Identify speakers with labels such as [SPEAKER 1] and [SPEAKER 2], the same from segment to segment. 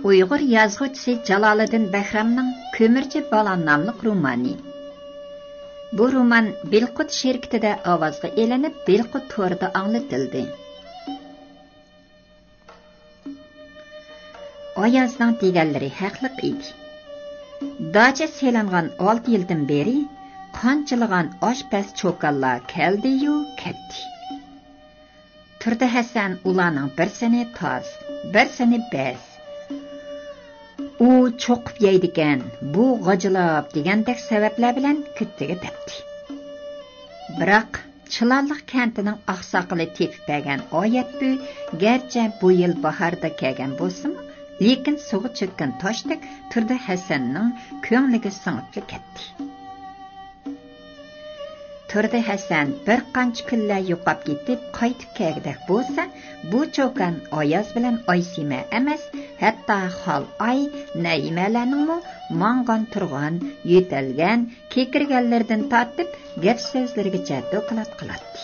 [SPEAKER 1] Uyghur yazgıçısı Jالالىدىن بەھرامنىڭ كۆمۈرچى بالا namlıq romanı. Bu roman Bilqut şirketide avazga elenip Bilqut torida anlatıldı. Ayazning deganlari haqliq edi. Dacha selangan 6 yildan beri qanchalagan oshpaz cho'kanlar keldi-yu ketdi. Turdi Hasan ularning birsini toz, birsini bez. U cho'qib yeydigan, bu g'ajilab degandek sabablar bilan kuttiga tepdi. Biroq Chilanliq kantining oqsoqili tepib bergan oyat bu garchi bu yil bahorda kelgan bo'lsin, lekin suvga cho'kkan toshdek Turdi Hasanning ko'ngliga singib ketdi. Turdi Hasan bir qancha kunlar yo'qab ketib qaytib kelgandek bo'lsa, bu cho'kan Oyoz bilan Oysima emas, hatto Xol Ay Naimalarning mangan turgan, yetalgan, kekirganlardan tortib gap so'zlarigacha doklad qiladi.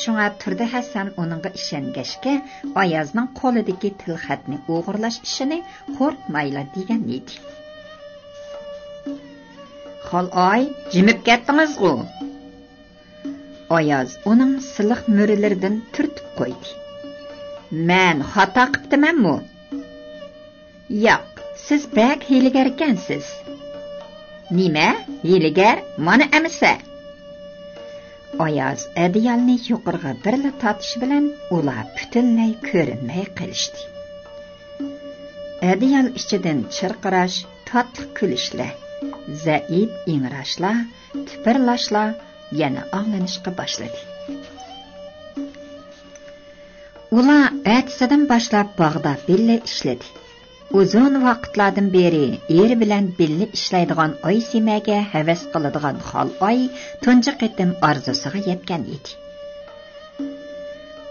[SPEAKER 1] Shunga Turdi Hasan uningga ishongashga Oyozning qo'lidagi tilxatni o'g'irlash ishini qo'rqmayla degan edi. Xol Ay, jimib ketdingiz-ku. Oyoz uning siliq mo'rilaridan turtib qo'ydi. Men xato qilibdimanmi? Yo'q, siz bak hiylagar ekansiz. Nima? Hiylagar? Mana amisa. Oyoz adiyalni yuqoriga birla tortish bilan ular butunlay ko'rinmay qolishdi. Adiyal ichidan chirqirash, tatli kulishlar, zaif ingrashlar, tipirlashlar yana anglanishga boshladi. Ular ertasidan boshlab bog'da billa ishladi. Uzun vaqtlardan beri eri bilan billa ishlaydigan Oysimaga havas qiladigan Xol Oy tunji qitim orzusiga yetgan edi.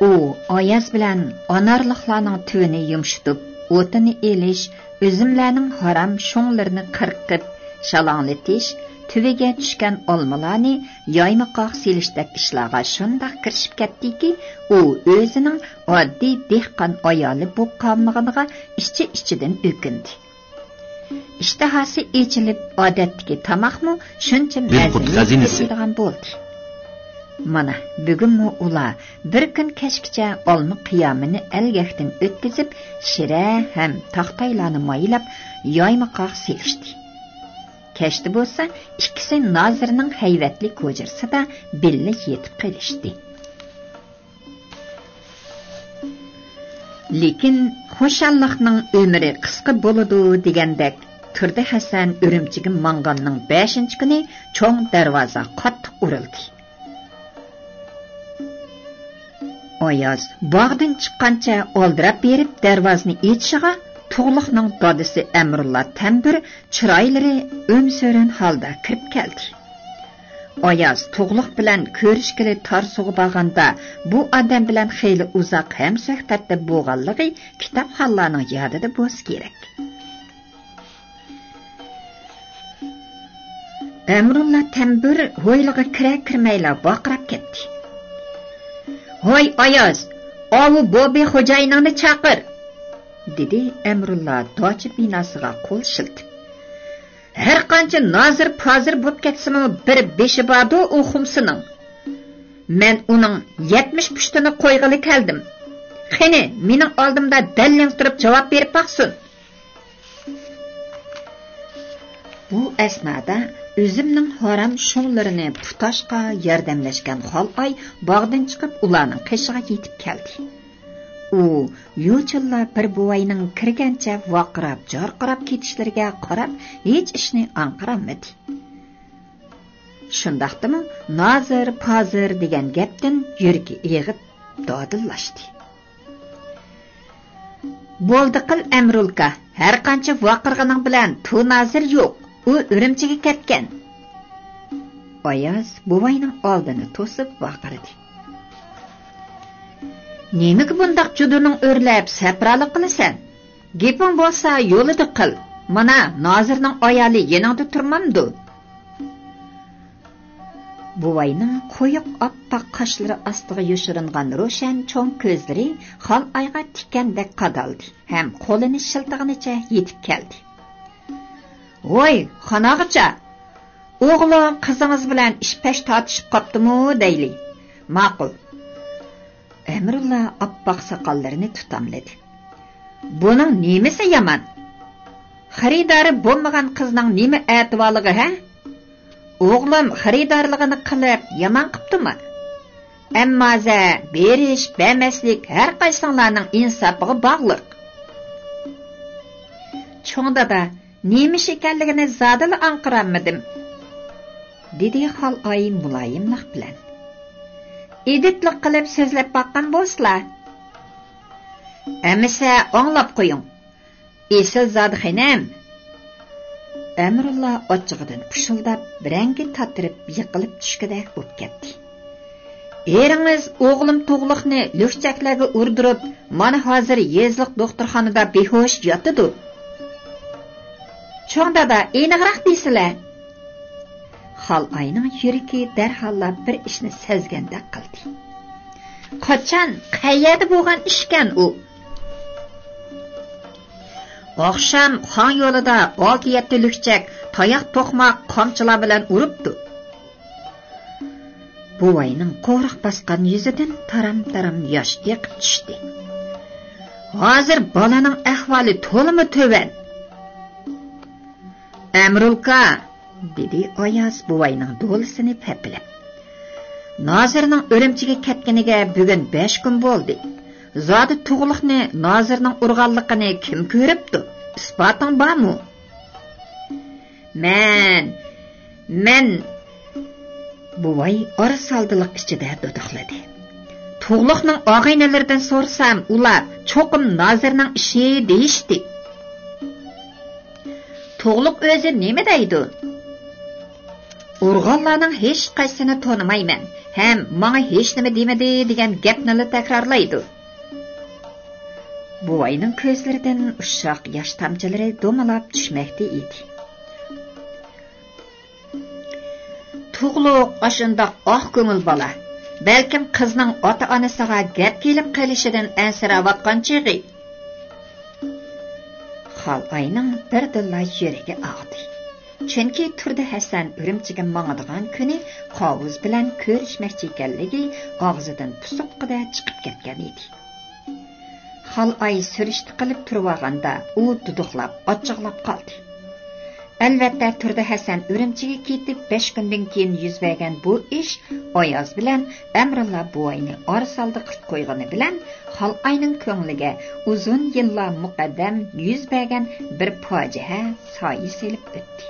[SPEAKER 1] U Oyoz bilan onarliqlarning tuvini yumshitib, o'tini elish, uzumlarning harom sho'nglarini qirqib, shalonlatish, tüviga tushgan olmalarni yoymoqoq selishdek ishlarga shundoq kirishib ketdiki, u o'zining oddiy dehqon ayoli bo'lib qolmaganiga ichidan o'kindi. Ishtahasi echilib, odatdagi tomoqmi shuncha mazali bo'ldi. Mana bugunmi ular bir kun kechgacha olma qiyomini algakdan o'tkazib, shira ham taxtaylarni maylab yoymoqoq selishdi. Kechdi bo'lsa, ikkisi Nozirning hayvatli ko'jirsida billa yetib qolishdi. Lekin xushalliqning umri qisqa bo'ladi degandek, Turdi Hasan Urumchiga manganning 5-kuni cho'ng darvoza qattiq urildi. Oyoz bog'dan chiqqancha oldirab berib darvozani echishiga Tuğluqning dadisi Amrulla Tambir chiroylari o'mso'rin holda kirib keldi. Oyoz Tuğluq bilan ko'rishgili Tarsuga borganda bu odam bilan xeyli uzoq ham suhbatda bo'lganligi kitobxonlarning yodida bo'lsa kerak. Amrulla Tambir hoyliga kirmayla baqirib ketdi. "Hoy Oyoz, ovu bobi xo'jayiningni chaqir!" dedi Amrulla dochi binasiga qo'l shiltib. "Har qancha nozir pozir bo'lib ketsimi bir beshi bordi u xumsining. Men uning 70 pushtini qo'yg'ili keldim. Qani, mening oldimda dallang turib javob berib baqsin." Bu asnoda o'zimning harom sho'nglarini putashqa yordamlashgan Xol Oy bog'dan chiqib ularning qishiga yetib keldi. U yo'chilla bir buvayning kirgancha vaqirab, jorqirab ketishlariga qarab hech ishni anqiramadi. Shundaqdimi Nozir pozir degan gapdan yuragi eg'ib dodillashdi. "Bo'ldi qil Amrulka, har qancha vaqirg'ining bilan tu Nozir yo'q, u Urumchiga ketgan." Oyoz buvayning oldini to'sib vaqirdi. "Nimaga bundaq judurning o'rlab sapralik qilasan? Gaping bo'lsa yo'lida qil. Mana Nozirning ayoli yeningda turmamdi." Buvayning qo'yiq oppoq qoshlari ostiga yoshiringan ro'shan cho'ng ko'zlari xol oyga tikkandek qadaldi ham qo'lini shiltig'inicha yetib keldi. "Voy, xonog'icha, o'g'lim qizingiz bilan ishpash tortishib qopdimi deyli. Ma'qul." Amrulla oppoq soqollarini tutamladi. "Buning nemasi yomon? Xaridori bo'lmagan qizning nima ahvoliga ha? O'g'lim xaridorligini qilib yomon qiptimi? Ammo berish, bermaslik har qaysinglarning insofiga bog'liq. Cho'ngda da nima ekanligini zodila anqirammidim," dedi xol oy muloyimlik bilan. "Editlik qilib so'zlab boqqan bo'lsizlar. Amisa anglab qo'ying. Esil zodi xinam." Amrulla ochig'idan pushildab, birangi tatirib yiqilib tushgudek bo'lib ketdi. "Eringiz o'g'lim tug'liqni lukchaklarga urdirib, mana hozir yezliq doktorxonada behush yotidi. Cho'ngda da aniqroq deysizlar." Xol oyning yuragi darhol bir ishni sezgandek qildi. Qachon, qayerda bo'lgan ishkan u? Oqsham xon yo'lida 6-7 lukchak tayoq to'qmoq qamchilar bilan uribdi. Buvayning qo'riq bosgan yuzidan taram-taram yosh yiqib tushdi. "Hozir bolaning ahvoli to'limi to'van." "Amrulka," dedi Oyoz buvayning do'lisini pepilib. "Nozirning o'rimchiga ketganiga bugun 5 kun bo'ldi. Zodi tug'liqni Nozirning urganligini kim ko'ribdi? Isboting bormi?" Men buvay orasaldilik ichida duduqladi. "Tug'liqning og'aynalaridan so'rsam, ular cho'qim Nozirning ishi deyishdi." "Tug'liq o'zi nima deydi?" "Urg'onlarning hech qaysini tonimayman, ham menga hech nima demadi degan gapni takrorlaydi." Buvayning ko'zlaridan ushoq yosh tomchilari do'malab tushmoqda edi. "Tug'liq ashundoq oq ko'ngil bola. Balkim qizning ota-onasiga gap kelib qolishidan ansirayotgan chig'i." Xol oyning birdilla yuragi og'di. Chunki turdi Hasan Urumchiga mangadigan kuni qovuz bilan ko'rishmoqchi ekanligi og'zidan pusuqqida chiqib ketgan edi. Xol oy surishti qilib turvaganda u duduqlab, ochiqlab qoldi. Albatta turdi Hasan Urumchiga ketib 5 kundan keyin yuz bergan bu ish Oyoz bilan Amrulla buvayni orsaldi qilib qo'ygani bilan Xol oyning ko'ngliga uzun yillar muqaddam yuz bergan bir fojia soyi selib o'tdi.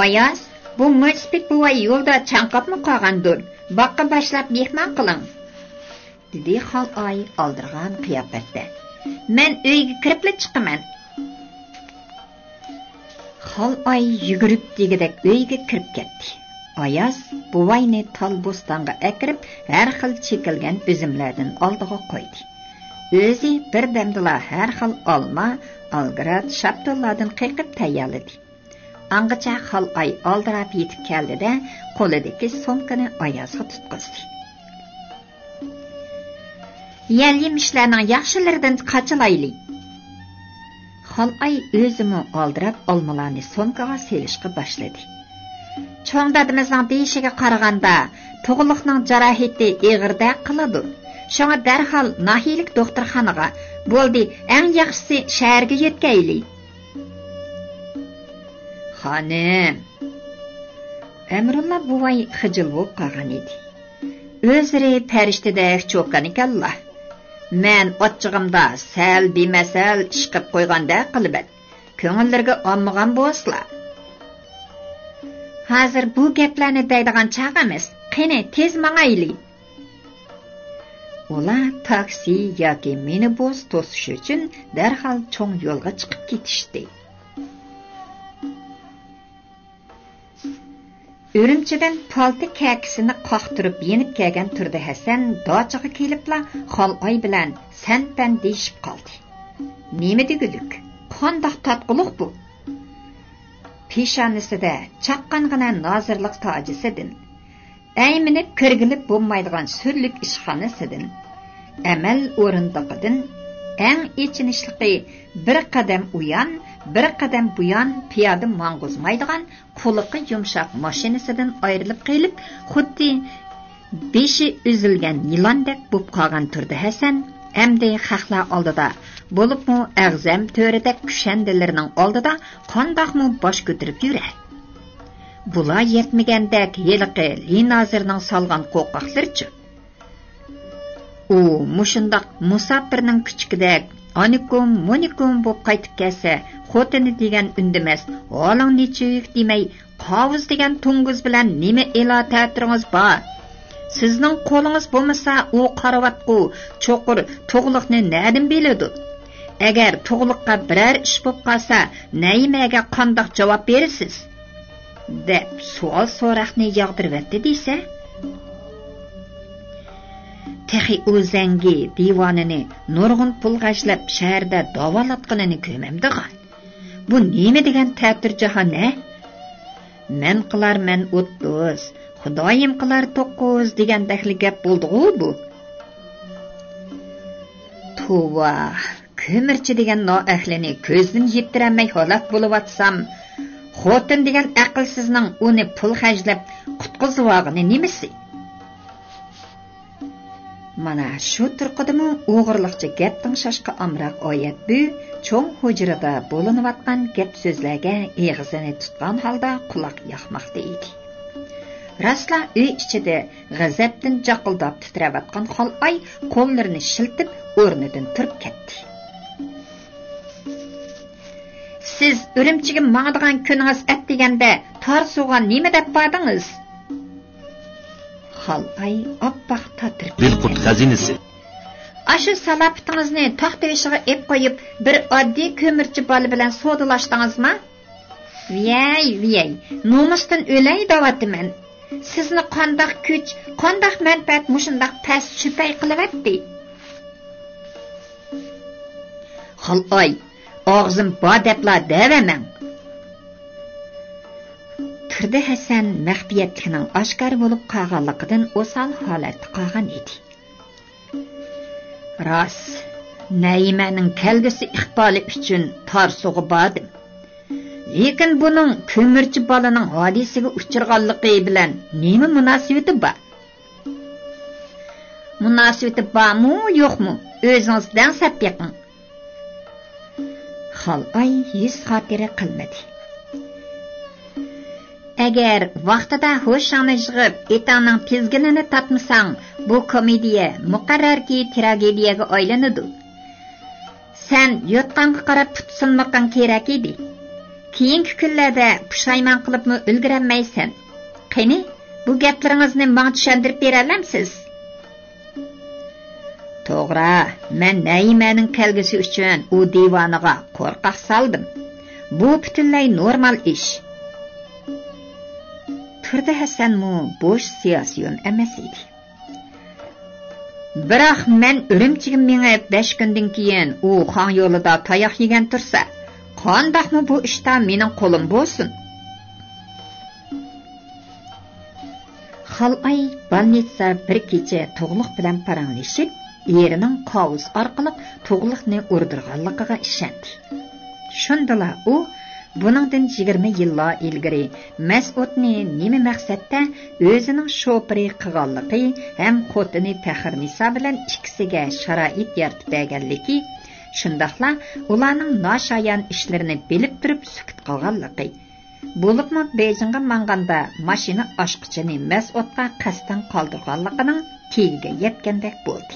[SPEAKER 1] "Oyoz, bu mo'chpit buvay yo'lda chanqabmi qolgandir. Boqqa boshlab mehmon qiling," dedi Xol oy oldirgan qiyofatda. "Men uyga kirib chiqaman." Xol oy yugurib degidek uyga kirib ketdi. Oyoz buvayni tol bo'stonga akirib, har xil chekilgan üzümlardan oldiga qo'ydi. O'zi bir damdala har xil olma, algrat, shaptollardan qiqib tayyorladi. Angacha Xol oy oldirab yetib keldi-da, qo'lidagi so'mkani Oyozga tutqazdi. "Yal-yemishlarning yaxshilaridan qachilayli." Xol oy o'zimi oldirab olmalarni so'mkaga selishga boshladi. "Cho'ng dadimizning deyishiga qaraganda, tug'liqning jarohati og'irda qiladi. Shunga darhol nahiylik doktorxonaga, bo'ldi, eng yaxshisi shaharga yetkayli." "Xonim." Amrulla buvay xijil bo'lib qolgan edi. O'zri farishtadek cho'kkan ekanlar. "Men ochchig'imda sal bemasal ish qilib qo'yganda qilib, ko'ngillarga olmagan bo'lsizlar. Hozir bu gaplarni deydigan chaqamiz. Qani tez mangayli." Ular taksi yoki minibus to'sish uchun darhol cho'ng yo'lga chiqib ketishdi. Urumchidan palti kakisini qoqtirib yenib kelgan turdi Hasan dochaga kelibla Xol oy bilan san-pan deyishib qoldi. "Nima degulik? Qandoq tatquluq bu?" peshonasida chaqqangina nozirlik tojisidan, ayminib kirgilib bo'lmaydigan surlik ishxonasidan, amal o'rindiqidan, eng ichinishliqi bir qadam uyan, bir qadam buyon piyoda mang'uzmaydigan qo'liqi yumshoq mashinasidan ayrilib qilib, xuddi beshi uzilgan yilondek bo'lib qolgan turdi Hasan. Әмді қақла алдыда, болыпмы әғзәм төрідек күшәнділерінің алдыда қандақмы баш көтіріп жүре. Бұла етмегендек еліқі Линазырның салған қоқақлырчы. О, мұшындақ мұсапырның күчкідек аникум боп қайтып кәсі, қотыны деген үндімес, олың нечүйік демей, қауыз деген тұңғыз білән неме ела тәтіріңіз ба? Sizning qo'lingiz bo'lmasa, u qaravatqu cho'qir to'g'liqni nədin biladi? Agar to'g'liqqa biror ish bo'lib qolsa, naymaga qandoq javob berasiz? deb savol so'roqni yog'diribdi desa, texi o'zangi divonini nurg'un pul g'ashlab shaharda davolatganini ko'mamdigan. Bu nima degan ta'tir jahon, a? Men qilarman 30, Xudoyim qilar 9 degan daxli gap bo'ldi-ku bu. Tova, ko'murchi degan noahlini ko'zdan yettirmay halok bo'lib atsam, xotin degan aqlsizning uni pul xajlab qutqizvog'ini nimasi? Mana shu turqidimi o'g'irliqcha gapning shashqa amroq oyat bu cho'ng hujrada bo'linayotgan gap so'zlarga eg'izini tutgan holda quloq yoqmoqda edi. Rasla uy ichida g'azabdan jaqildab titrayotgan Xolay qo'llarini shiltib o'rnidan turib ketdi. Siz Urumchiga mang'digan kuningiz atdeganda tor suvga nima deb bordingiz? Xolay oppoq tatirib
[SPEAKER 2] Dilqut xazinasi.
[SPEAKER 1] Ashu salapitingizni taxt eshigiga ep qo'yib, bir oddiy ko'murchi bola bilan so'dalashdingizmi? Viyay, nomusdan o'lay davatiman. Sizni qandoq kuch, qandoq manfaat mushundaq past shupay qilyapti? Xolay, og'zim bor debla devaman. Turdi Hasan maxfiyatligining oshkor bo'lib qolganligidan o'sal holatda qolgan edi. Ras, Naimaning kelgusi iqboli uchun tor sug'i bordim. Lekin buning ko'murchi bolaning hodisiga uchirganligi bilan nima munosabati bor? Munosabati bormi, yo'qmi? O'zingizdan sap beqing. Xolay yuz xotira qilmadi. Agar vaqtida ho'shingni yig'ib, etangning tizginini tatmasang, bu komediya muqarrarki tragediyaga aylanadi. Sen yotqanga qarab tutsinmoqan kerak edi. Keyingi kunlarda pushaymon qilibmi ulgurmaysan. Qani, bu gaplaringizni menga tushuntirib bera olamsiz? To'g'ri, men Naimaning kelgusi uchun u divoniga qo'rqoq soldim. Bu butunlay normal ish. Turdi Hasanmu bo'sh siyosiyon emas edi. Biroq men Urumchiga mengib 5 kundan keyin u xon yo'lida tayoq yegan tursa, qandoqmi bu ishda mening qo'lim bo'lsin? Xolay больница bir kecha tug'liq bilan paranglashib, erining qovuz orqali tug'liqni urdirganligiga ishondi. Shundala u buningdan 20 yillar ilgari Mas'udni nima maqsadda o'zining shopiri qilganligi ham xotini Tahrnisa bilan ikkisiga sharoit yaratib berganligi, shundaqla ularning noshayan ishlarini bilib turib sukut qilganligi. Bo'libmi Bejingga manganda mashina oshqichini Mas'udga qasdan qoldirganligining tegiga yetgandek bo'ldi.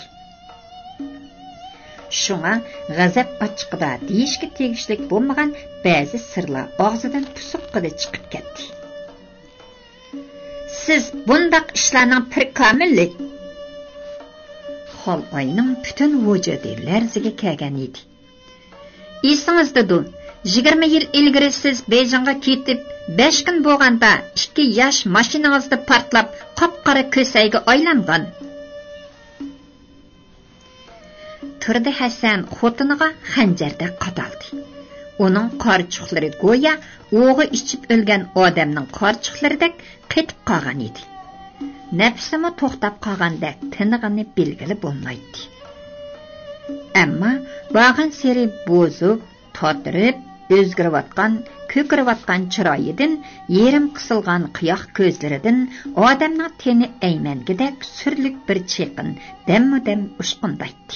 [SPEAKER 1] Shunga g'azab ochiqida deyishga tegishlik bo'lmagan ba'zi sirlar og'zidan pusuqqida chiqib ketdi. Siz bundaq ishlarning pirkomilli. Xolayning butun vujudi larziga kelgan edi. Esingizda-du, 20 yil ilgari siz Bejingga ketib 5 kun bo'lganda 2 yosh mashinangizda portlab qop-qora ko'sayga aylangan. Turdi Hasan xotiniga xanjarda qadaldi. Uning qarchiqlari go'ya o'g'i ichib o'lgan odamning qarchiqlaridek qetib qolgan edi. Nafsimi to'xtab qolgandek tinig'ini belgili bo'lmaydi. Ammo bag'an seri bo'zib, totirib, o'zgarayotgan, ko'kirayotgan chiroyidan, yerim qisilgan qiyoq ko'zlaridan odamning teni aymangidek surlik bir cheqin dammu-dam ushqundaydi.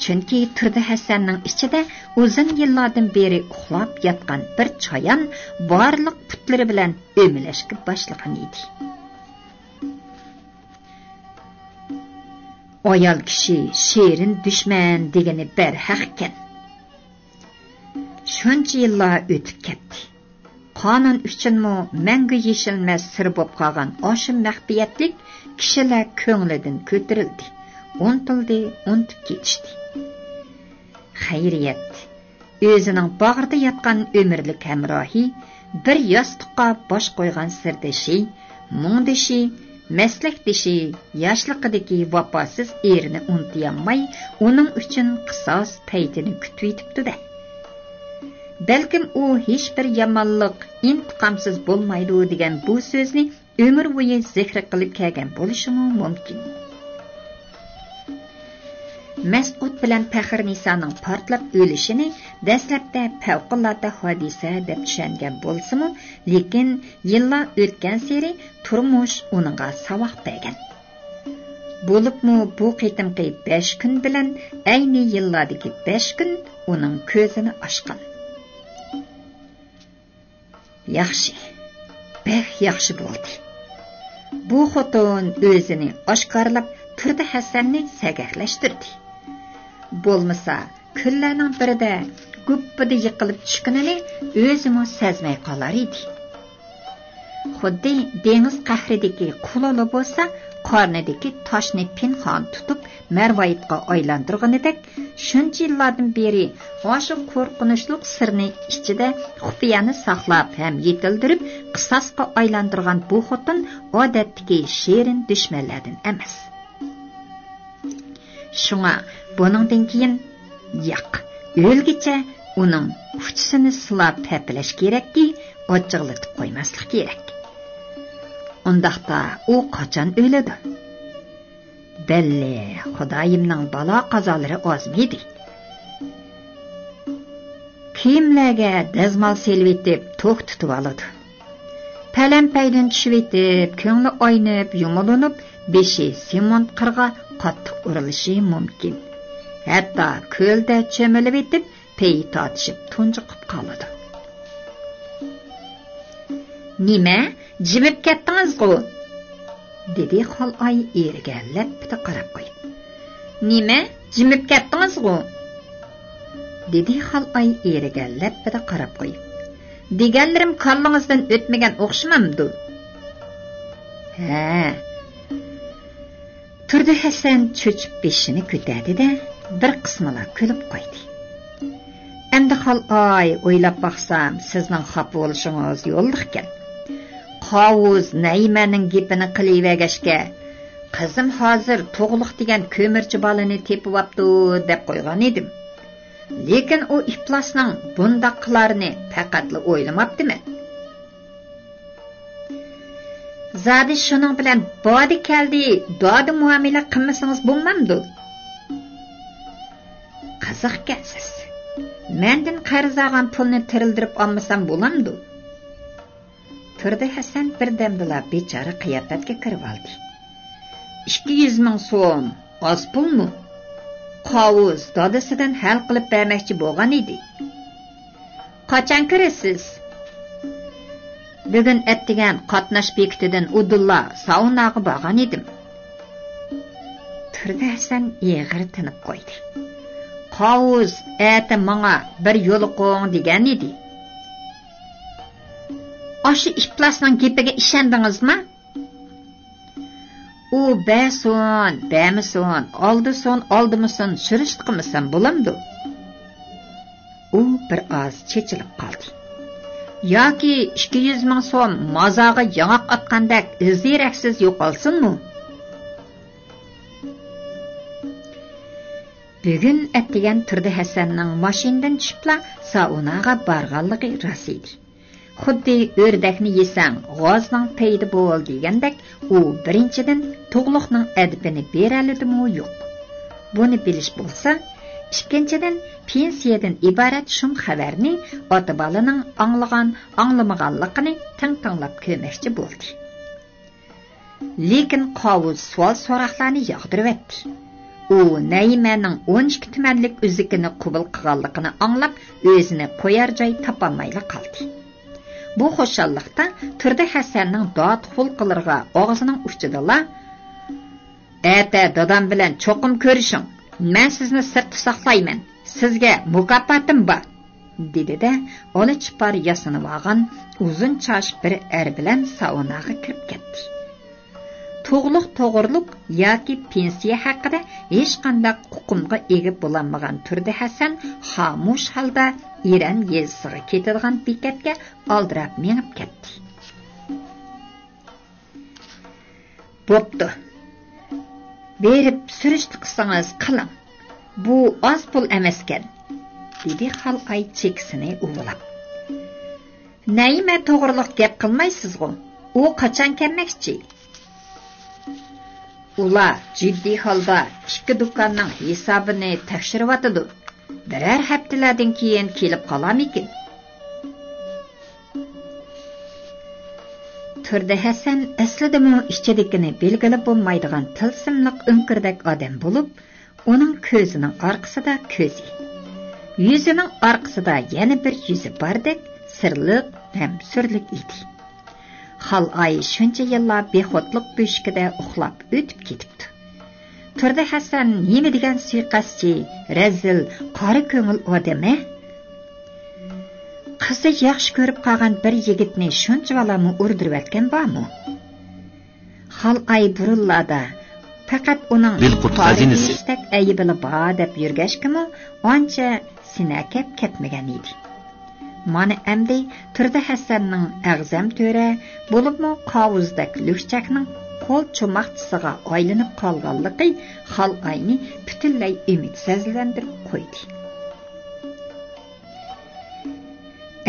[SPEAKER 1] Chunki Turdi Hasanning ichida uzun yillardan beri uxlab yotgan bir choyon barliq putlari bilan o'milashga boshlagan edi. Ayol kishi sherin dushman degani barhaq ekan. Shuncha yillar o'tib ketdi. Qonun uchunmi mangu yeshilmas sir bo'lib qolgan oshu maxfiyatlik kishilar ko'nglidan ko'tarildi. Untildi, unutib ketishdi. Xayriyat, o'zining bag'rida yotgan umrlik hamrohi, bir yostiqqa bosh qo'ygan sirdishi, mungdishi, maslakdishi, yoshliqidagi vafosiz erini unutolmay, uning uchun qisos paytini kutib yetibdi-da. Balkim u hech bir yomonlik intiqomsiz bo'lmaydi degan bu so'zni umr bo'yi zikr qilib kelgan bo'lishi mumkin. Mas'ud bilan Faxr Nisoning portlab o'lishini dastlabda favqulodda hodisa deb tushungan bo'lsa-mu, lekin yillar o'tgan sari turmush uningga savoq bergan. Bo'libmi bu qitimqi 5 kun bilan ayni yillardagi 5 kun uning ko'zini ochgan. Yaxshi, bek yaxshi bo'ldi. Bu xotin o'zini oshkorlab Turdi Hasanni sagahlashtirdi. Bo'lmasa, kunlarning birida guppida yiqilib tushganini o'zimi sezmay qolar edi. Xuddi dengiz qahridagi quloli bo'lsa, qornidagi toshni pinhon tutib marvoyitga aylantirganidek, shuncha yillardan beri o'sha qo'rqinchli sirni ichida xufiyani saqlab ham yetildirib, qisasga aylantirgan bu xotin odatdagi sherin dushmanlardan emas. Shunga buningdan keyin yo'q, o'lgicha uning uchisini silab tapilash kerakki, ochiqlatib qo'ymaslik kerak. Undaqda u qachon o'ladi? Belli, Xudoyimning balo qazolari ozmaydi. Kiyimlarga dazmol selib etib to'q tutib oladi. Palampaydan tushib etib, ko'ngli oynab, yumulinib, beshi semont qirg'a qattiq urilishi mumkin. Hatto ko'lda cho'milib etib, pey tortishib tunjiqib qoladi. Nima? Jimib ketdingiz-ku? Dedi Xolay eriga lappita qarab qo'yib. Nima? Jimib ketdingiz-ku? Dedi Xolay eriga lappita qarab qo'yib. Deganlarim qo'lingizdan o'tmagan o'xshamamdi. Ha. Turdi Hasan cho'chib beshini ko'tardi-da, bir qismala kulib qo'ydi. Endi Xolay o'ylab baqsam, sizning xafa bo'lishingiz yo'lliq ekan. Qovuz Naymaning gapini qilayvergashga, qizim hozir tug'liq degan ko'murchi balani tepib olibdi deb qo'ygan edim. Lekin u iflosning bundaq qilarini faqatli o'ylamabdimi? Zodi shuning bilan bodi keldi, dodi muomala qilmasangiz bo'lmamdi. Qiziq ekansiz. Mendan qarz olgan pulni tirildirib olmasam bo'lamdi. Turdi Hasan birdamdala bechora qiyofatga kirib oldi. 200 ming so'm, oz pulmi? Qovuz dadasidan hal qilib bermoqchi bo'lgan edi. Qachon kirasiz? Bugun atdigan qatnash bekitidan Udulla saunaga borgan edim. Turdi Hasan yig'ir tinib qo'ydi. Qovuz ati menga bir yo'l qo'ying degan edi. Aşı iflasning gapiga ishondingizmi? U bəson, bəmison, oldisin, oldimisin, surishti qilmasam bo'lamdi. U bir oz chechilib qoldi. Yoki 200 ming so'm mazoga yangoq atgandek iziraksiz yo'qolsinmi? Бүгін әттеген Тұрды Хәсәннің машинадан түшіпла саунаға барғанлығы рас еді. Xuddi ördəkni yesəң, g'ozning peydi bo'l degandek, u birinchidan tug'luqning adibini beralidimi yo'q. Buni bilish bo'lsa, ikkinchidan pensiyadan iborat shum xabarni ota bolaning anglamaganligini tantanglab ko'rmoqchi bo'ldi. Lekin qovuz savol so'roqlarni yog'diribdi. U Naimaning 12 tumanlik uzukini qabul qilganligini anglab, o'zini qo'yar joy topolmayla qoldi. Bu xo'shallikda Turdi Hasanning dod xulqilariga og'zining uchidala "Ata dadam bilan cho'qim ko'rishing. Men sizni sirtda saqlayman. Sizga mukofotim bor." dedi-da, ona chipar yasinib olgan uzun chosh bir er bilan saunaga kirib ketdi. To'g'liq to'g'riliq yoki pensiya haqida hech qanday huquqqa ega bo'lmagan Turdi Hasan xomush holda Iran yezisiga ketadigan bekatga oldirab menib ketdi. "Bo'pti. Berib surishti qilsangiz qiling. Bu oz pul emaskan", dedi Xalqay chekisini uvlab. "Nayma to'g'riliq gap qilmaysiz-ku? U qachon kelmoqchi?" Ular jiddiy holda ikki do'konning hisobini tekshiryotdi. Birer haftalardan keyin kelib qolarmikin? Turdi Hasan aslida ichidagini belgilab bo'lmaydigan tilsimliq o'nkirdak odam bo'lib, uning ko'zining orqasida ko'zi, yuzining orqasida yana bir yuzi bordek sirliq ham surlik edi. Xalqay shuncha yillar bexotliq beshikida uxlab o'tib ketibdi. Turdi Hasan nima degan suiqasdchi, razil, qora ko'ngil odam-a? Qizi yaxshi ko'rib qolgan bir yigitni shuncha valami urdirayotgan bormi? Xalqay burunlarda faqat uning xazinasidak aybini bor deb yurgashkimi, ancha sinakab ketmagan edi. Mana endi Turdi Hasanning ag'zam to'ra bo'libmi qovuzdak lukchakning qo'l cho'maqchisiga aylanib qolganligi Xalqayni butunlay umidsizlantirib qo'ydi.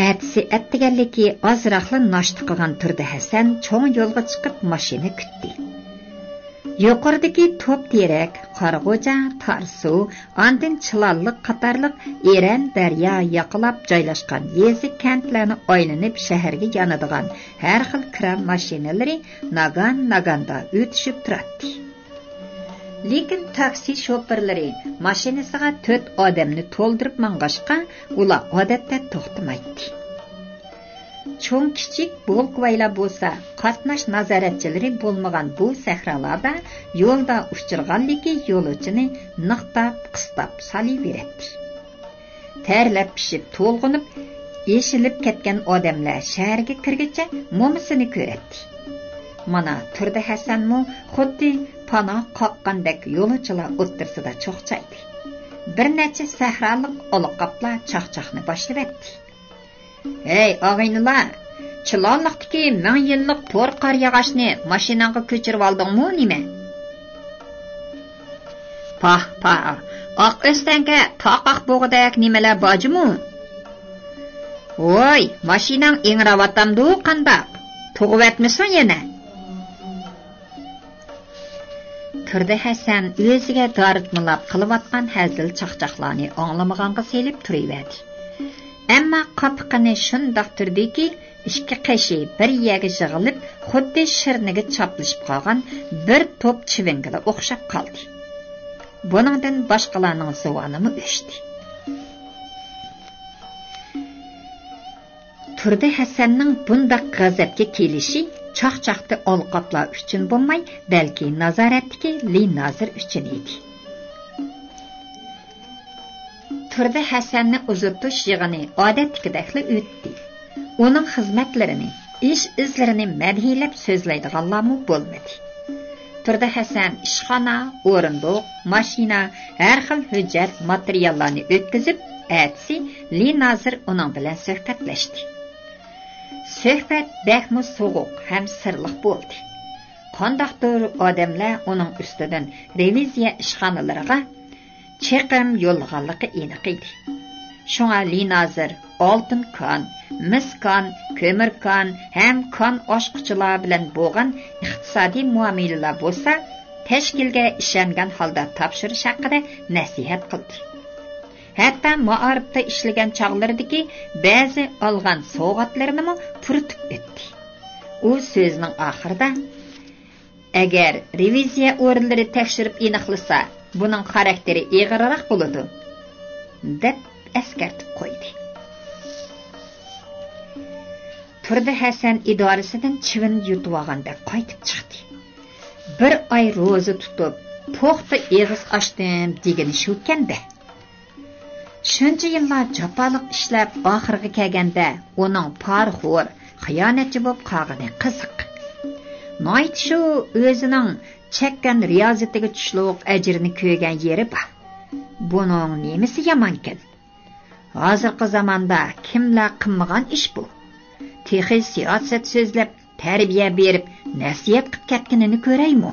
[SPEAKER 1] Әтісі әттігәлікі азырақлы нашты қылған Turdi Hasan çoğun yolға çıqып машина күтті. Yuqordaki top terek, qarğoca, tarsu, andın çılallık qatarlıq Eren darya yaqılab joylashgan yezi kentlarni aylanib shaharga yanadigan har xil kran mashinalari nagan-naganda o'tishib turadi. Lekin taksi şoförleri mashinasiga 4 odamni to'ldirib mang'ashqa, ular odatda to'xtamaydi. Cho'ng kichik bolkvaylar bo'lsa, qatnash nazoratchilari bo'lmagan bu sahrolarda yo'lda uchirganligi yo'lovchini niqtab, qistab solaveradi. Terlab pishib to'lg'inib, eshilib ketgan odamlar shaharga kirguncha mo'misini ko'radi. Mana Turdi Hasanmu xuddi panoh qoqqandek yo'lovchilar o'ttirsida cho'qchaydi. Bir necha sahroliq oloqoplar chaqchaqni boshlabdi. "Hey, og'aynilar, Chilonliqdagi 1000 yillik to'r qor yog'ochni mashinaga ko'chirib oldingmi nima?" "Pah, oq o'stanga taqoq bo'g'dak nimalar bojimi?" "Voy, mashinang ingravatamdu qandaq? Tug'vatmisan yana?" Turdi Hasan o'ziga doritmilab qilayotgan hazil chaqchaqlarni anglamaganga selib turaverdi. Ammo qopiqini shundoq turdiki, ikki qashi bir yerga yig'ilib, xuddi shirniga chaplashib qolgan bir to'p chivingiga o'xshab qoldi. Buningdan boshqalarning zuvonimi o'chdi. Turdi Hasanning bundaq g'azabga kelishi chaqchaqni olqoplar uchun bo'lmay, balki nazoratdagi li nozir uchun edi. Turdi Hasanni uzatish yig'ini odatdagidek o'tdi. Uning xizmatlarini, ish izlarini madhiyalab so'zlaydiganlarmi bo'lmadi. Turdi Hasan ishxona, o'rindiq, mashina, har xil hujjat materiallarni o'tkazib, atsi li nozir uning bilan suhbatlashdi. Suhbat bəhmi soğuq ham sirliq bo'ldi. Qandaqdir odamlar uning ustidan reviziya ishxonalariga чеқим yo'lg'anligi aniq edi. Shunga Linazir oltin kon, mis kon, ko'mir kon ham kon oshquchilar bilan bo'lgan iqtisodiy muomalalar bo'lsa, tashkilga ishongan holda topshirish haqida nasihat qildi. Hatto ma'arifda ishlagan chog'laridagi ba'zi olgan sovg'atlarini puritib o'tdi. U so'zining oxirida agar reviziya o'rinlari tekshirib aniqlasa, buning xarakteri og'irroq bo'ladi, deb eskartib qo'ydi. Turdi Hasan idorasidan chivin yutib olganda qaytib chiqdi. Bir oy ro'za tutib, to'xta eg'iz ochdim degani shu kanda. Shuncha yillar jafoliq ishlab oxirga kelganda uning parxo'r, xiyonatchi bo'lib qolgani qiziq. Noit shu o'zining chekkan riyozatiga tushliq ajrini ko'rgan yeri bor. Buning nemisi yomonkan? Hozirgi zamonda kimlar qilmagan ish bu? Texi siyosat so'zlab, tarbiya berib, nasihat qilib ketganini ko'raymi?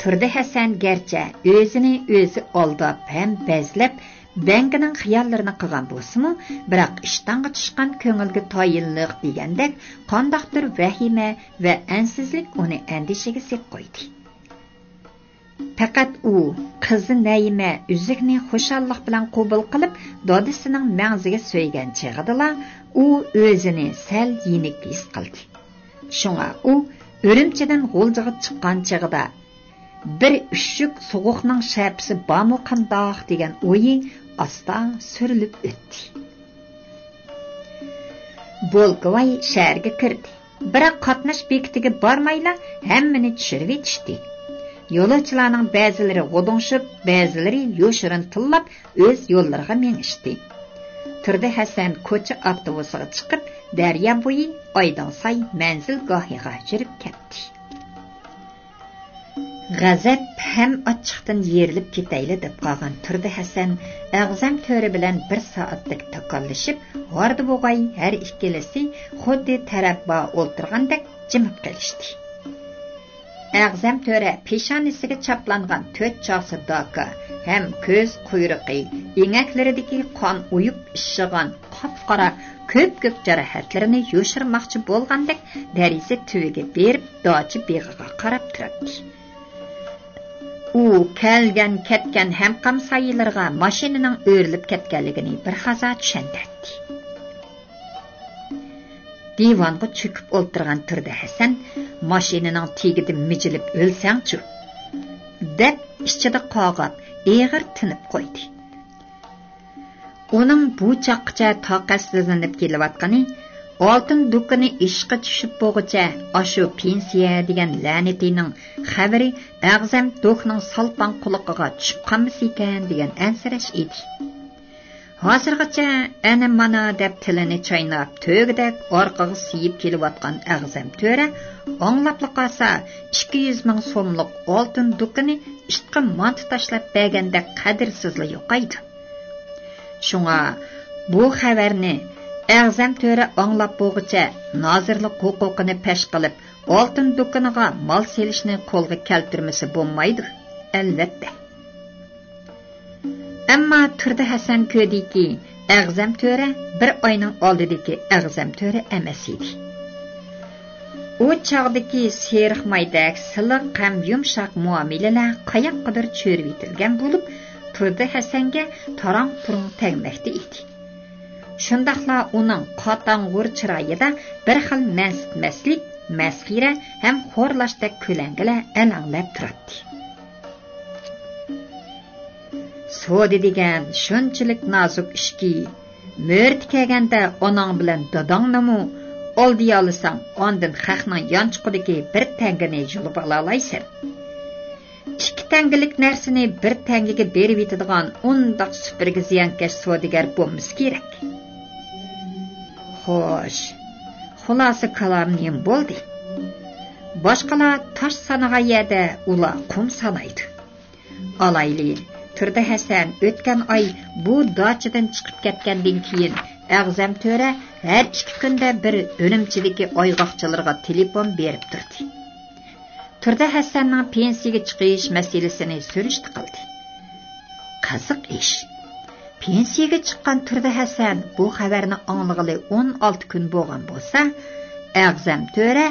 [SPEAKER 1] Turdi Hasan garchi o'zini o'zi aldab ham bezlab, bankining xiyollarini qilgan bo'lsa-mu, biroq ishtanga tushgan ko'ngilga toyinliq degandek, qandoqdir vahima va ansizlik uni andishiga sep qo'ydi. Faqat u qizi Naima uzukni xushallik bilan qabul qilib, dodisining mangziga so'ygan chig'idila, u o'zini sal yenik his qildi. Shunga u o'rimchidan g'uljiga chiqqan chig'ida bir ushuk so'g'uqning shapisi bormi qandoq degan o'yi asta surilib o'tdi. Bolqovoy shaharga kirdi. Biroq qatnash bekitiga bormayla hammani tushirib etishdi. Yo'lovchilarning ba'zilari g'odonshib, ba'zilari yoshirin tillab o'z yo'llariga mengishdi. Turdi Hasan ko'cha avtobusiga chiqib, daryo bo'yi Oydansay manzilgohiga yurib ketdi. G'azab ham ochiqdan yerilib ketayli deb qolgan Turdi Hasan Ag'zam to'ri bilan 1 soatlik takollashib, g'orda bo'g'ay har ikkilisi xuddi tarabba o'ltirgandek jimib qolishdi. Ag'zam to'ri peshonasiga chaplangan 4 chog'si doka ham ko'z quyruqi, engaklaridagi qon uyib ishigan qop-qora ko'p jarohatlarini yoshirmoqchi bo'lgandek dariza tuviga berib dochi beg'iga qarab turibdi. U kelgan ketgan ham qamsayilarga mashinaning o'rilib ketganligini bir haza tushundirdi. Divonga cho'kib o'ltirgan Turdi Hasan mashinaning tegida mijilib o'lsangchi deb ichida qog'ab eg'ir tinib qo'ydi. Uning bu chaqqicha toqatsizlanib kelayotgani oltin do'koni ishqa tushib bo'g'icha ashu pensiya degan la'natining xabari Ag'zam do'kning salpan quloqiga tushib qolmasa ekan degan ansirash edi. Hozirgacha ana mana deb tilini chaynab to'g'dak orqaga siyib kelayotgan Ag'zam to'ra anglapli qolsa 200 ming so'mlik oltin do'koni ishqa mont tashlab berganda qadrsizli yo'qaydi. Shunga bu xabarni Ag'zam to'ra anglab bo'g'icha nozirlik huquqini pesh qilib, oltin do'koniga mol selishni qo'lga keltirmasi bo'lmaydi, albatta. Ammo Turdi Hasan ko'rdiki, Ag'zam to'ra bir oyning oldidagi Ag'zam to'ra emas edi. U chog'dagi seriq maydak, siliq ham yumshoq muomalalar qayoqqadir cho'rib etilgan bo'lib, Turdi Hasanga tarang-turang tegmoqda edi. Shundaqla uning qotang'ur chiroyida bir xil maslik, masxira ham xo'rlashdek ko'langilar alanglab turadi. So'di degan shunchalik nozik ishki, mo'rt kelganda onang bilan dadangni oldiya olsang, ondan xalqning yonchiqidagi bir tangini yulib olaysan. 2 tangilik narsani 1 tangiga berib etadigan undaq supirga ziyankash savdogar bo'lmasa kerak. Xo'sh, xulosa kalam nima bo'ldi? Boshqalar tosh sanaga yerda ular qum sanaydi. Alayli, Turdi Hasan o'tgan oy bu dachidan chiqib ketgandan keyin Ag'zam to'ra har 2 kunda bir o'rimchidagi oyg'oqchilarga telefon berib turdi. Turdi Hasanning pensiyaga chiqish masalasini surishti qildi. Qiziq ish. Pensiyaga chiqqan Turdi Hasan bu xabarni anglag'ili 16 kun bo'lgan bo'lsa, A'zam To'ra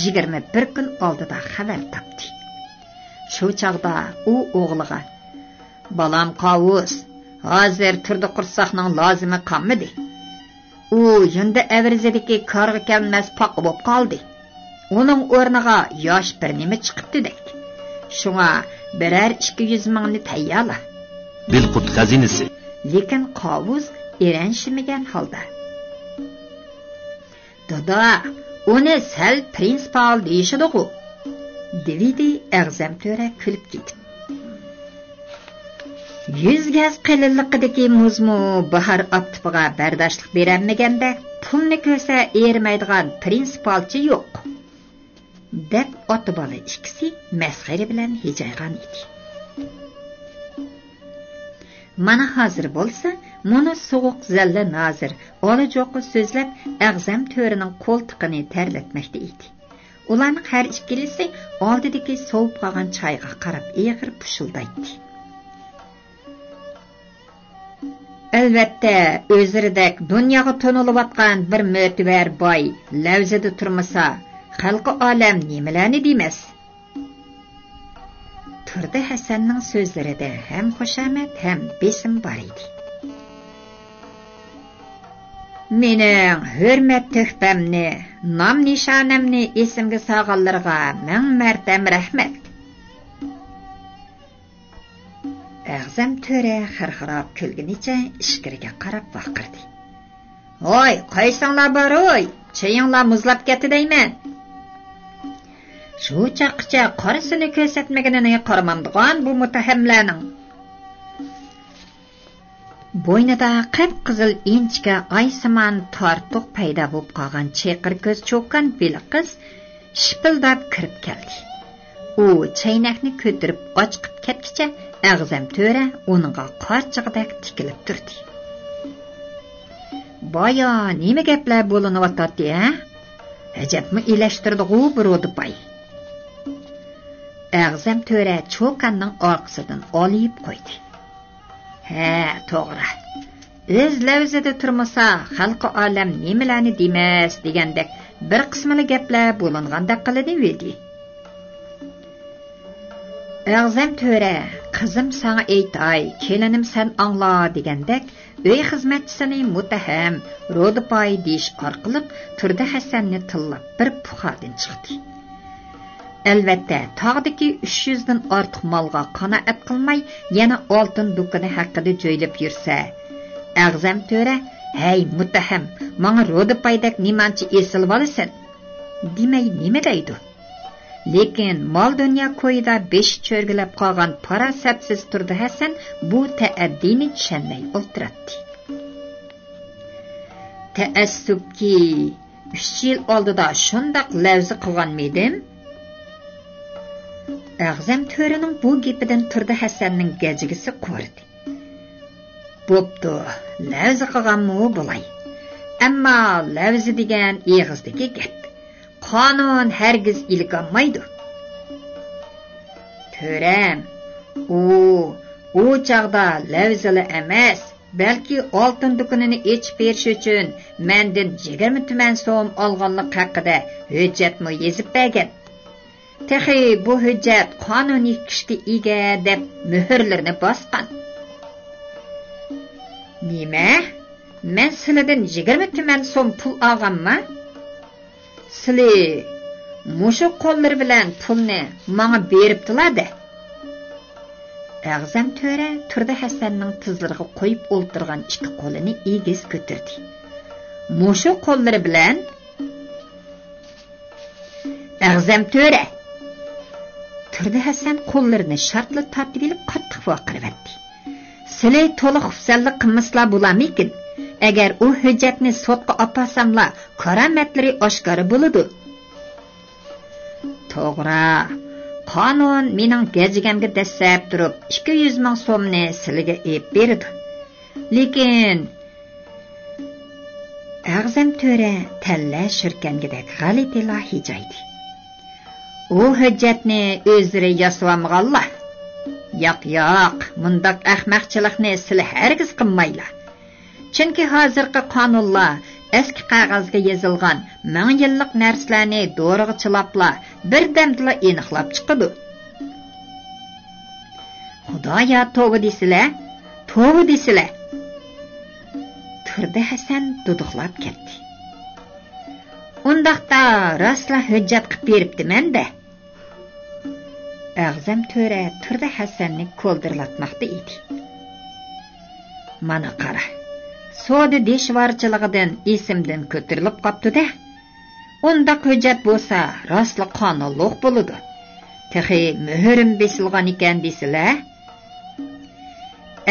[SPEAKER 1] 21 kun oldida xabar topdi. Shu chaqda u o'g'liga: "Balam Qavus, hozir Turdi Qursoqning lozimi qolmadi. U yunda avrizidagi qarg'a kelmas poq bo'lib qoldi. Uning o'rniga yosh bir nima chiqibdi-dek. Shunga birer 200 mingni tayyorla."
[SPEAKER 2] Bilqut xazinasi.
[SPEAKER 1] Lekin Qavus eranishmagan holda: "Dada, uni sal prinsipal deyishidi-ku," dedi A'zam To'ra kulib ketib. 100 gaz qilinliqidagi muzmu bahar optipiga bardoshlik berolmaganda pulni ko'sa ermaydigan prinsipalchi yo'q, deb ota bola ikkisi masxara bilan hijaygan edi. Mana hozir bo'lsa, muni so'g'uq zalla nozir olajoqqa so'zlab A'zam To'rining qo'ltiqini terlatmoqda edi. Ularning har ikkilisi oldidagi sovib qolgan choyga qarab eg'ir pushildaydi. Albatta, o'ziridek dunyoga to'nilayotgan bir mo'tibar boy lavzida turmasa, xalqi olam nimalarni demas? Turdi Hasanning so'zlarida ham xushamat, ham besim bor edi. Mening hurmat tuhfamni, nom nishonamni esimga solganlarga ming marta rahmat. A'zam To'ra xirxirab kulgunicha ishkiriga qarab baqirdi: "Voy, qaysinglar bor oy, chayinglar muzlab ketdi deyman." Shu chaqcha qorasini ko'rsatmaganini qaramamdigan bu mutahamlarning bo'ynida qip-qizil inchga oysimon tortuq paydo bo'lib qolgan cheqir ko'z cho'kkan biliqiz shipildab kirib keldi. U chaynakni ko'tarib ochqib ketkicha A'zam To'ra uningga qarchig'idek tikilib turdi. "Boya nima gaplar bo'linyapti, ha? Ajabmi ilashtirdi-ku birovdi pay." A'zam To'ra cho'kanning orqasidan olib qo'ydi. "Ha, to'g'ri. O'z lavzida turmasa, xalqi olam nimalarni demas degandek bir qismli gaplar bo'lingandek qiladi dedi." A'zam To'ra: "Qizim sana aytay, kelinim sen angla" degandek uy xizmatchisini mutaham Rodipay deyish orqali Turdi Hasanni tillab bir puxadin chiqdi. Albatta, tog'dagi 300 dan ortiq molga qanoat qilmay, yana oltin do'koni haqida joylab yursa, A'zam To'ra: "Hey mutaham, menga Rodipaydek nimanchi esilib olasan?" demay nima deydi? Lekin mol dunyo ko'yida besh cho'rgilab qolgan parasatsiz Turdi Hasan bu ta'addini tushunmay o'tiradi. Ta'assubki 3 yil oldida shundoq lavzi qilganmidim? A'zam To'raning bu gapidan Turdi Hasanning gajigisi qo'rdi. "Bo'pti, lavzi qilganmi bo'lay. Ammo lavzi degan eg'izdagi gap. Qonun hargiz ilg'anmaydi." "To'ram, u chaqda lavzili emas, balki oltin do'konini ochib berish uchun mendan 20 ming so'm olganlik haqida hujjatni yozib bergan. Texi bu hujjat qonuniy kuchga ega deb muhrlarni bosgan." "Nima? Men sizlardan 20 ming so'm pul olganman? Sizlar mushu qo'llar bilan pulni menga beribdilar-da." A'zam To'ra Turdi Hasanning tizlariga qo'yib o'ltirgan ikki qo'lini egiz ko'tardi. "Mushu qo'llari bilan?" A'zam To'ra Turdi Hasan qo'llarini shartli tortib olib qattiq vaqiribdi. "Sizlar to'liq xufsallik qilmaslar bo'larmikin? Agar u hujjatni sotga opasamlar, karomatlari oshkora bo'ladi." "To'g'ri. Qonun mening gajigamga dastlab turib 200 ming so'mni sizlarga ep berdi. Lekin A'zam To'ra talla shirkangidek g'alatilar hijaydi. O hüccətni özləri yasavamğanlar. Yoq, mundaq ahmaqçılıqni sizlar hərgiz qilmaylar. Çünki hozirgi qonunlar eski qog'ozga yozilgan 1000 yillik narsalarni do'rg'ichilabla birdamdila aniqlab chiqadi. Xudoya tövbe desizlar. Turdi Hasan duduqlab ketdi. Undaqda rostla hujjat qilib beribdiman-da. Ağzam töre Turdi Hasanni ko'ldirlatmoqda edi. Mana qara. Soda deshvarchiligidan esimdan ko'tarilib qopdi-da. Undaq hujjat bo'lsa, rostla qonunliq bo'ladi. Texi muhrim besilgan ekan desizlar.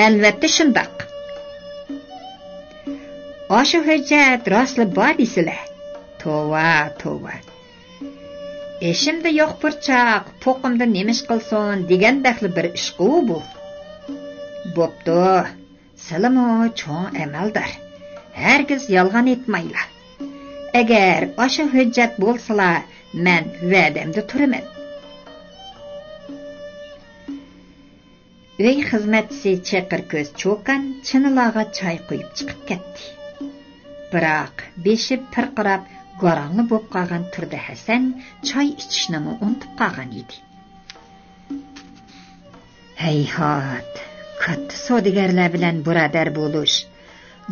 [SPEAKER 1] Albatta shundaq. O'sha hujjat rostla bor desizlar. Tova. Eşimde yo'q burchaq, po'qimda nemish qilsin degandaqli bir ish bu. Bo'pti. Salamo cho'ng amaldor. Hergiz yolg'on etmaylar. Agar o'sha hujjat bo'lsalar, men va'damda turaman. Uy xizmatchisi chaqir ko'z cho'kan chinilaga choy quyib chiqib ketdi. Biroq beshi pirqirab qorong'i bo'lib qolgan Turdi Hasan choy ichishni unutib qolgan edi. Hayhot, katta savdogarlar bilan birodar bo'lish,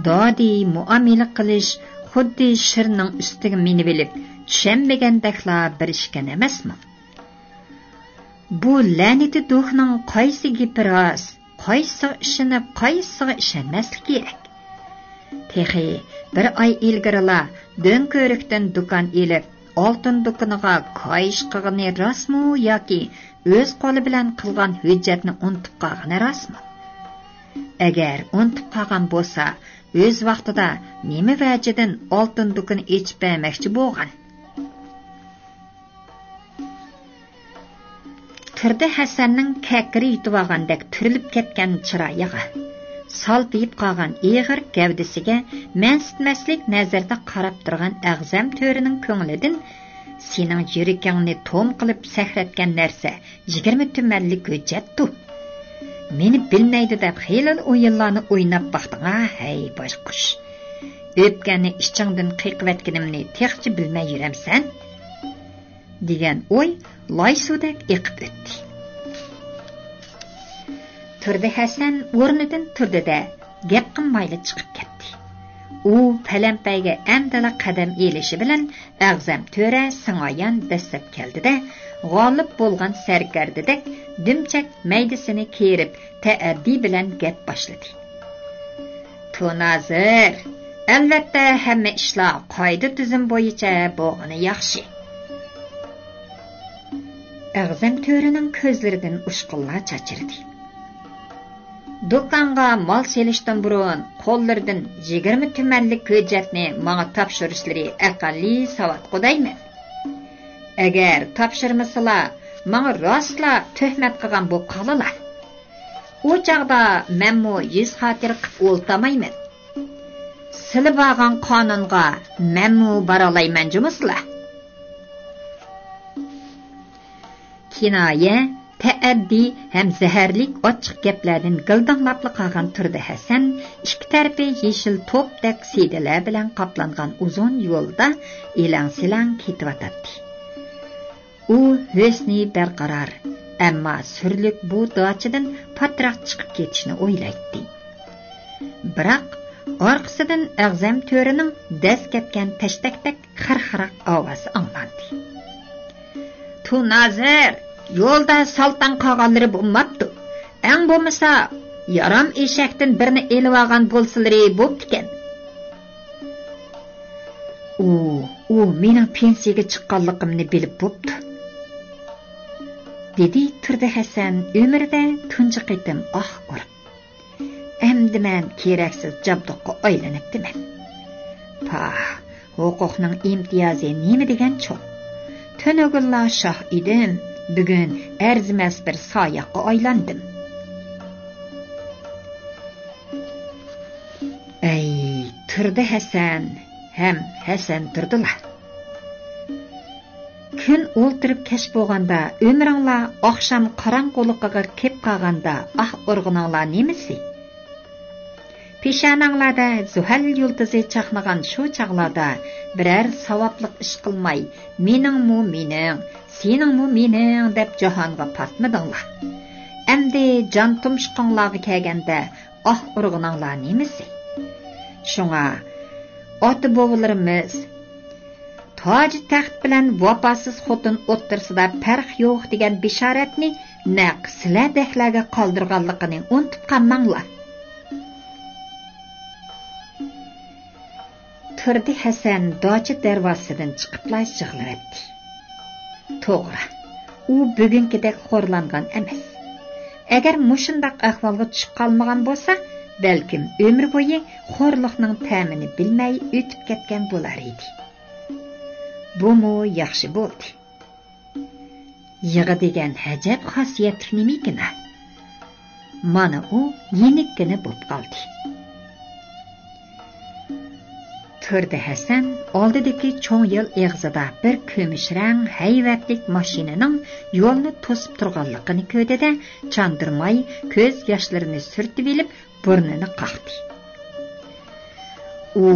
[SPEAKER 1] dodi muomala qilish xuddi shirning ustiga minib olib, tushunmagandaklar bir ishkan emasmi? Bu la'nati duhning qaysi gapi rost, qaysiga ishonib, qaysiga ishonmaslik kerak. Texi bir oy ilgarila Dönkörekdan dukan elib, oltin dukaniga qo'yish qilgani rostmi yoki o'z qo'li bilan qilgan hujjatni unutib qolgani rostmi? Agar unutib qolgan bo'lsa, o'z vaqtida nima vajidan oltin dukani ichib bermoqchi bo'lgan? Turdi Hasanning kakiri yutib olgandek turilib ketgan chiroyiga, salpiyib qolgan ig'ir gavdasiga mansitmaslik nazarda qarab turgan Ağzam törining ko'nglidan sening yuragingni tom qilib sahratgan narsa 20 tumanlik hujjatdir. Meni bilmaydi deb xeyli o'yinlarni o'ynab baxdinga, hey boshqush. O'pgani ichingdan qiqvatganimni texchi bilmay yuramsan? degan o'y loy suvdek eqib o'tdi. Turdi Hasan o'rnidan turdi-da, gap qilmayli chiqib ketdi. U palampayga amdala qadam elishi bilan Ağzam töre singoyan dastlab keldi-da, g'olib bo'lgan sarkardidek dumchak maydasini kerib, ta'addi bilan gap boshladi. Tunazir, albatta hamma ishlar qoida tuzum bo'yicha bo'lgani yaxshi. Ağzam törining ko'zlaridan ushqunlar chachirdi. Do'konga mol selishdan burun qo'llaridan 20 tumanlik hujjatni menga topshirishlari aqalli savat qudaymi? Agar topshirmasalar, menga rostla tuhmat qilgan bo'lib qolalar. U chaqda menmo 100 xotir qilib o'ltamayman. Sizlar bo'lgan qonunga menmo baralayman jumuslar. Kinoya, ta'addi ham zaharlik ochiq gaplardan gildanglab qolgan Turdi Hasan ikki tarafi yeshil to'pdak siydalar bilan qoplangan uzun yo'lda elang-silang ketayotdi. U husni barqaror, ammo surlik bu dochidan patroq chiqib ketishni o'ylaydi. Biroq orqasidan Ağzam törining dast ketgan tashtakdak xirxiraq ovozi anglandi. Tu nazir, yo'lda saltan qolganlari bo'lmabdi. Eng bo'lmasa, yaram eshakdan birini elib olgan bo'lsalari bo'ptikan. U mening pensiyaga chiqqanligimni bilib bo'pti. dedi Turdi Hasan umrida tunji qitim urib. Endi men keraksiz jabduqqa aylanibdiman. Huquqning imtiyozi nima degan-chu? Tönögülla shoh edim, bugun arzimas bir soyaqqa aylandim. Ey, Turdi Hasan, ham Hasan turdilar. kun o'ltirib kech bo'lganda, umringlar oqshom qorong'uligiga kelib qolganda, urg'uninglar nemisi? Peshonanglarda zuhal yulduzi chaqnagan shu chaqlarda biror savobliq ish qilmay, meningmi mening, seningmi mening deb jahonga patmadinglar. Endi jon tumshqinglarga kelganda, urg'uninglar nemisi? Shunga ota bobolarimiz toj taxt bilan vafosiz xotin o'ttirsida farq yo'q degan bishoratni naq sizlardeklarga qoldirganligini unutib qolmanglar. Turdi Hasan docha darvozasidan chiqibla yig'layapti. To'g'ri, u bugünkidek xo'rlangan emas. Agar mushundaq ahvolga tushib qolmagan bo'lsa, balkim umr bo'yi xo'rliqning ta'mini bilmay o'tib ketgan bo'lar edi. Bu yaxshi bo'ldi. Yig'i degan hajab xosiyat nimikina? Mana u yenikkina bo'lib qoldi. Turdi Hasan oldidagi cho'ng yo'l eg'izida bir ko'mishrang hayvatlik mashinaning yo'lni to'sib turganligini ko'rdida chandirmay ko'z yoshlarini surtib olib burnini qaqdi. U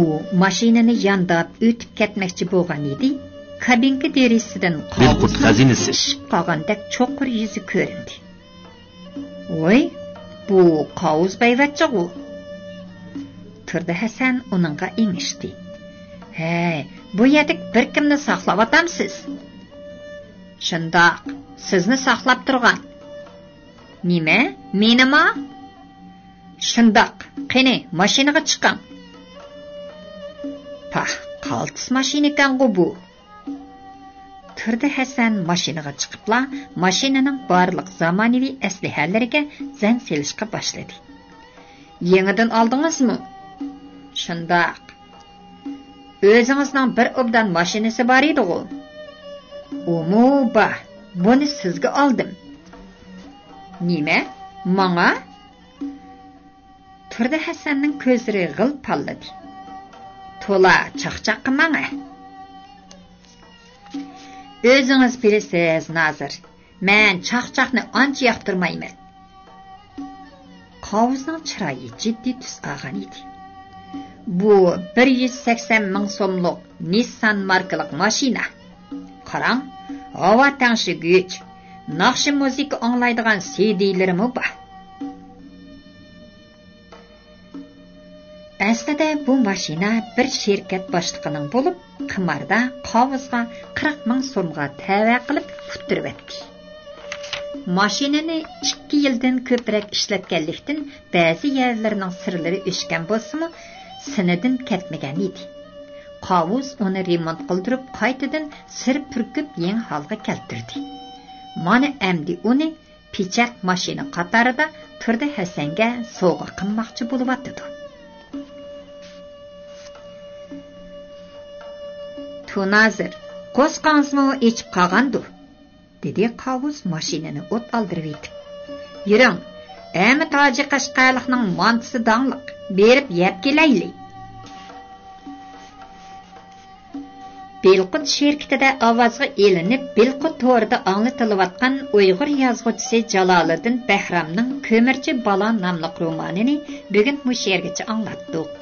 [SPEAKER 1] mashinani yandab o'tib ketmoqchi bo'lgan edi. Kabinka derisidan
[SPEAKER 2] qovuz xazinasi
[SPEAKER 1] qolgandek cho'qir yuzi ko'rindi. Voy, bu qovuz bayvatchi-ku. Turdi Hasan uningga engishdi. Hey, bu yerda bir kimni saqlab otamsiz? Shundoq, sizni saqlab turgan. Nima? Menimi? Shundoq, qani, mashinaga chiqing. Pah, qaltis mashina ekan-ku bu. Turdi Hasan mashinaga chiqibla, mashinaning barliq zamonaviy aslihalariga zang selishga boshladi. Yangidan oldingizmi? Shundoq. O'zingizning bir obdan mashinasi bor edi-ku. Umuba, buni sizga oldim. Nima? Menga? Turdi Hasanning ko'zlari g'il palladi. To'la chaqchaq qilmang. O'zingiz bilasiz, Nazir. Men chaqchaqni ancha yoqtirmayman. Qovuzning chiroyi jiddiy tus olgan edi. Bu 180 ming so'mlik Nissan markalik mashina. Qarang, havo tangshigich, naqshi muzika anglaydigan CD-larimi bor. Aslida bu mashina bir shirkat boshlig'ining bo'lib, qimarda qovuzga 40 ming so'mga tava qilib futtirib etdi. Mashinani 2 yildan ko'proq ishlatganlikdan ba'zi yerlarning sirlari o'shgan bo'lsa-mu, sinidan ketmagan edi. Qovuz uni remont qildirib, qaytadan sir purkib yangi holga keltirdi. Mana endi uni pichak mashina qatorida Turdi Hasanga sovg'a qilmoqchi bo'lib atdi. Nazir, qo'sqanizmi ichib qolgandu, dedi qovuz mashinani o't oldirib etib. Yuring, Әмі тажи Qashqarliqning mantisi dangliq, berib yeb kelaylik. Belqut şirketida ovozga elinib, Belqut to'rida anglatilayotgan Uyg'ur yozuvchisi Jالالىدىن بەھرامنىڭ كۆمۈرچى بالا nomli romanini bugun bu yergacha anglatdik.